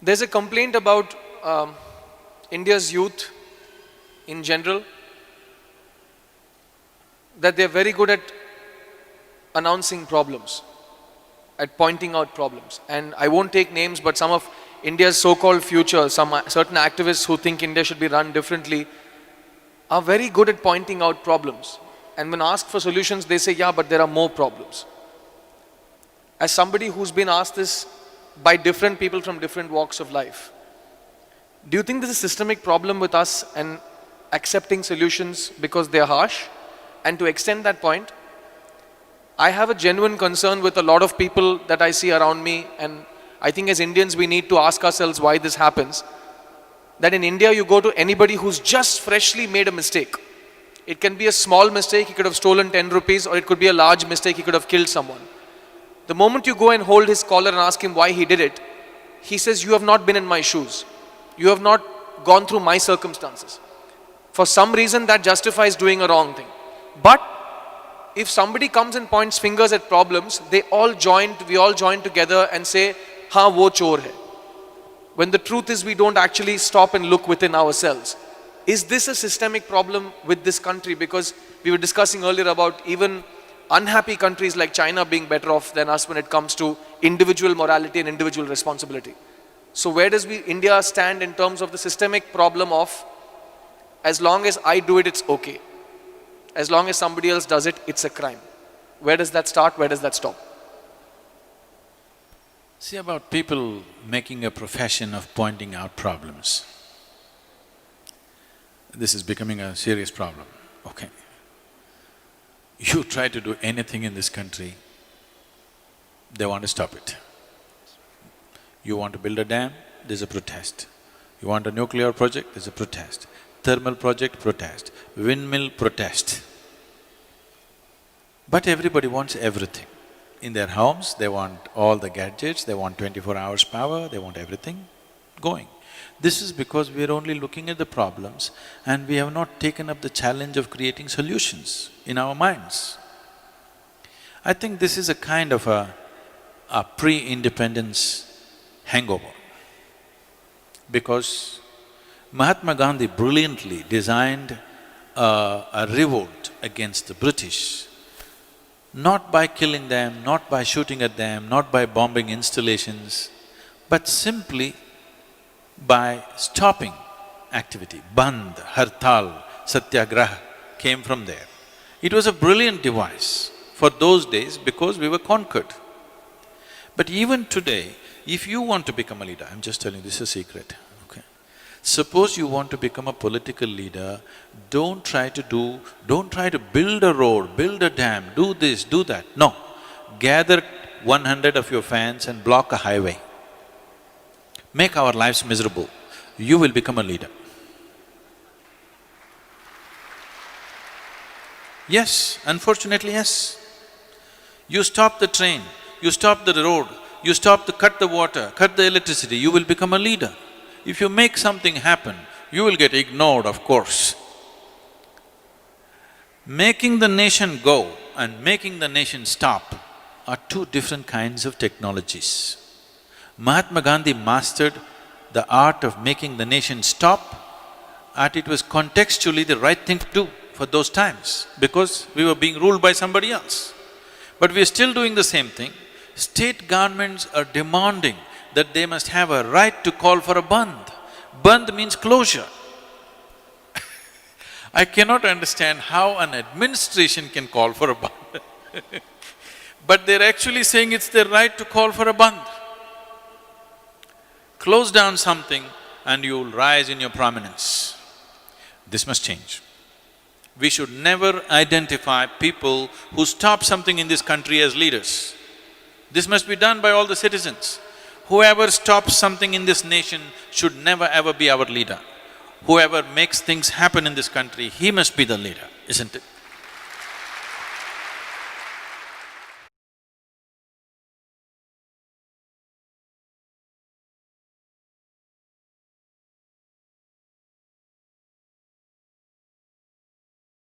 There's a complaint about India's youth in general, that they're very good at announcing problems, at pointing out problems. And I won't take names, but some of India's so-called future, some certain activists who think India should be run differently, are very good at pointing out problems. And when asked for solutions, they say, yeah, but there are more problems. As somebody who's been asked this by different people from different walks of life, do you think there's a systemic problem with us and accepting solutions because they're harsh? And to extend that point, I have a genuine concern with a lot of people that I see around me, and I think as Indians we need to ask ourselves why this happens. That in India you go to anybody who's just freshly made a mistake. It can be a small mistake, he could have stolen 10 rupees, or it could be a large mistake, he could have killed someone. The moment you go and hold his collar and ask him why he did it, he says, you have not been in my shoes. You have not gone through my circumstances. For some reason that justifies doing a wrong thing. But if somebody comes and points fingers at problems, we all join together and say, हाँ वो चोर है. When the truth is we don't actually stop and look within ourselves. Is this a systemic problem with this country? Because we were discussing earlier about even unhappy countries like China being better off than us when it comes to individual morality and individual responsibility. So where does India stand in terms of the systemic problem of, as long as I do it, it's okay. As long as somebody else does it, it's a crime. Where does that start? Where does that stop? See, about people making a profession of pointing out problems, this is becoming a serious problem, okay. You try to do anything in this country, they want to stop it. You want to build a dam, there's a protest. You want a nuclear project, there's a protest. Thermal project, protest. Windmill, protest. But everybody wants everything. In their homes, they want all the gadgets, they want 24 hours power, they want everything going. This is because we are only looking at the problems and we have not taken up the challenge of creating solutions in our minds. I think this is a kind of a pre-independence hangover, because Mahatma Gandhi brilliantly designed a revolt against the British, not by killing them, not by shooting at them, not by bombing installations, but simply by stopping activity. Bandh, Hartal, Satyagraha came from there. It was a brilliant device for those days because we were conquered. But even today, if you want to become a leader, I'm just telling you, this is a secret, okay? Suppose you want to become a political leader, don't try to build a road, build a dam, do this, do that. No. Gather 100 of your fans and block a highway. Make our lives miserable. You will become a leader. Yes, unfortunately, yes. You stop the train, you stop the road, you cut the water, cut the electricity, you will become a leader. If you make something happen, you will get ignored, of course. Making the nation go and making the nation stop are two different kinds of technologies. Mahatma Gandhi mastered the art of making the nation stop, and it was contextually the right thing to do for those times, because we were being ruled by somebody else. But we are still doing the same thing. State governments are demanding that they must have a right to call for a bandh. Bandh means closure. I cannot understand how an administration can call for a bandh but they're actually saying it's their right to call for a bandh. Close down something and you'll rise in your prominence. This must change. We should never identify people who stop something in this country as leaders. This must be done by all the citizens. Whoever stops something in this nation should never ever be our leader. Whoever makes things happen in this country, he must be the leader, isn't it?